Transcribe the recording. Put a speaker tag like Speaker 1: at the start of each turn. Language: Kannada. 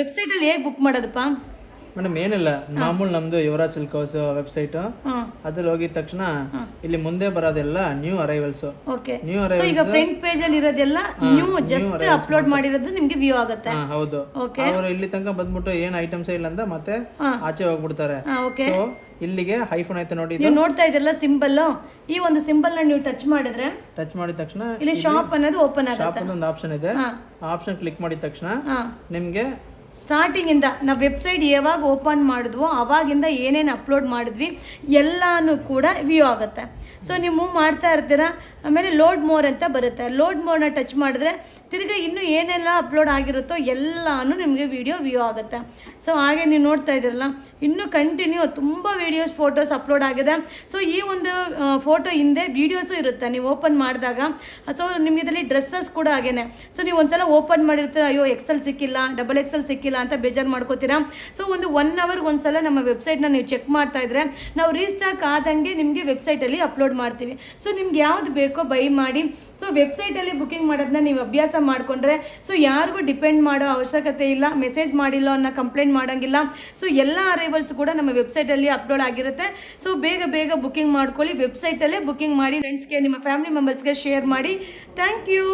Speaker 1: ವೆಬ್ಸೈಟಲ್ಲಿ ಹೇಗೆ ಬುಕ್ ಮಾಡೋದಪ್ಪ?
Speaker 2: ಮೇಡಮ್ ಏನಿಲ್ಲ, ಮಾಮೂಲು ನಮ್ದು ಯುವರಾಜ್ ಸಿಲ್ಕ್ ಹೌಸ್ ವೆಬ್ಸೈಟ್ ಅದ್ರಲ್ಲಿ ಹೋಗಿದ ತಕ್ಷಣ ಇಲ್ಲಿ ಮುಂದೆ ಬರೋದೆಲ್ಲ ನ್ಯೂ ಅರೈವಲ್ಸ್.
Speaker 1: ಓಕೆ, ಸೊ ಈಗ ಫ್ರಂಟ್ ಪೇಜ್ ಅಲ್ಲಿ ಇರೋದೆಲ್ಲ ನ್ಯೂ ಜಸ್ಟ್ ಅಪ್ಲೋಡ್ ಮಾಡಿರೋದು ನಿಮಗೆ ವ್ಯೂ ಆಗುತ್ತೆ.
Speaker 2: ಹೌದು, ಅವರು ಇಲ್ಲಿ ತನಕ ಬಂದ್ಬಿಟ್ಟು ಏನ್ ಐಟಮ್ಸ್ ಇಲ್ಲ ಅಂತ ಮತ್ತೆ ಆಚೆ ಹೋಗ್ಬಿಡ್ತಾರೆ. ಸೊ ಇಲ್ಲಿಗೆ ಹೈಫೋನ್ ಐತೆ ನೋಡಿ,
Speaker 1: ನೀವು ನೋಡ್ತಾ ಇದ್ರಲ್ಲ ಸಿಂಬಲ್, ಈ ಒಂದು ಸಿಂಬಲ್ ನ ನೀವು ಟಚ್ ಮಾಡಿದ್ರೆ
Speaker 2: ತಕ್ಷಣ
Speaker 1: ಇಲ್ಲಿ ಶಾಪ್ ಅನ್ನೋದು ಓಪನ್ ಆಗುತ್ತೆ.
Speaker 2: ಶಾಪ್ ಒಂದು ಆಪ್ಷನ್ ಇದೆ, ಆಪ್ಷನ್ ಕ್ಲಿಕ್ ಮಾಡಿದ ತಕ್ಷಣ ನಿಮ್ಗೆ
Speaker 1: ಸ್ಟಾರ್ಟಿಂಗ್ ಇಂದ ನಾವು ವೆಬ್ಸೈಟ್ ಯಾವಾಗ ಓಪನ್ ಮಾಡಿದ್ವೋ ಅವಾಗಿಂದ ಏನೇನು ಅಪ್ಲೋಡ್ ಮಾಡಿದ್ವಿ ಎಲ್ಲಾನು ಕೂಡ ವ್ಯೂ ಆಗುತ್ತೆ. ಸೊ ನೀವು ಮೂವ್ ಮಾಡ್ತಾ ಇರ್ತೀರಾ, ಆಮೇಲೆ ಲೋಡ್ ಮೋರ್ ಅಂತ ಬರುತ್ತೆ. ಲೋಡ್ ಮೋರ್ನ ಟಚ್ ಮಾಡಿದ್ರೆ ತಿರ್ಗಿ ಇನ್ನೂ ಏನೆಲ್ಲ ಅಪ್ಲೋಡ್ ಆಗಿರುತ್ತೋ ಎಲ್ಲಾನು ನಿಮಗೆ ವಿಡಿಯೋ ವ್ಯೂ ಆಗುತ್ತೆ. ಸೊ ಹಾಗೆ ನೀವು ನೋಡ್ತಾ ಇದ್ದೀರಲ್ಲ, ಇನ್ನೂ ಕಂಟಿನ್ಯೂ ತುಂಬ ವೀಡಿಯೋಸ್ ಫೋಟೋಸ್ ಅಪ್ಲೋಡ್ ಆಗಿದೆ. ಸೊ ಈ ಒಂದು ಫೋಟೋ ಹಿಂದೆ ವೀಡಿಯೋಸು ಇರುತ್ತೆ ನೀವು ಓಪನ್ ಮಾಡಿದಾಗ. ಸೊ ನಿಮ್ಗೆ ಇದರಲ್ಲಿ ಡ್ರೆಸ್ಸಸ್ ಕೂಡ ಹಾಗೇನೆ. ಸೊ ನೀವು ಒಂದ್ಸಲ ಓಪನ್ ಮಾಡಿರ್ತೀರ, ಅಯ್ಯೋ ಎಕ್ಸೆಲ್ ಸಿಕ್ಕಿಲ್ಲ, ಡಬಲ್ ಎಕ್ಸೆಲ್ ಸಿಕ್ಕಿಲ್ಲ ಅಂತ ಬೇಜಾರು ಮಾಡ್ಕೋತೀರಾ. ಸೊ ಒಂದು 1 hour ಒಂದ್ಸಲ ನಮ್ಮ ವೆಬ್ಸೈಟ್ನ ನೀವು ಚೆಕ್ ಮಾಡ್ತಾ ಇದ್ರೆ ನಾವು ರೀಸ್ಟಾಕ್ ಆದಂಗೆ ನಿಮಗೆ ವೆಬ್ಸೈಟಲ್ಲಿ ಅಪ್ಲೋಡ್ ಮಾಡ್ತೀವಿ. ಸೊ ನಿಮ್ಗೆ ಯಾವ್ದು ಬೇಕೋ ಬೈ ಮಾಡಿ. ಸೊ ವೆಬ್ಸೈಟಲ್ಲಿ ಬುಕಿಂಗ್ ಮಾಡೋದನ್ನ ನೀವು ಅಭ್ಯಾಸ ಮಾಡಿಕೊಂಡ್ರೆ ಸೊ ಯಾರಿಗೂ ಡಿಪೆಂಡ್ ಮಾಡೋ ಅವಶ್ಯಕತೆ ಇಲ್ಲ, ಮೆಸೇಜ್ ಮಾಡಿಲ್ಲ ಅನ್ನೋ ಕಂಪ್ಲೇಂಟ್ ಮಾಡೋಂಗಿಲ್ಲ. ಸೊ ಎಲ್ಲ ಅರೈವಲ್ಸ್ ಕೂಡ ನಮ್ಮ ವೆಬ್ಸೈಟಲ್ಲಿ ಅಪ್ಲೋಡ್ ಆಗಿರುತ್ತೆ. ಸೊ ಬೇಗ ಬುಕಿಂಗ್ ಮಾಡ್ಕೊಳ್ಳಿ, ವೆಬ್ಸೈಟಲ್ಲೇ ಬುಕಿಂಗ್ ಮಾಡಿ. ಫ್ರೆಂಡ್ಸ್ಗೆ, ನಿಮ್ಮ ಫ್ಯಾಮಿಲಿ ಮೆಂಬರ್ಸ್ಗೆ ಶೇರ್ ಮಾಡಿ. Thank you.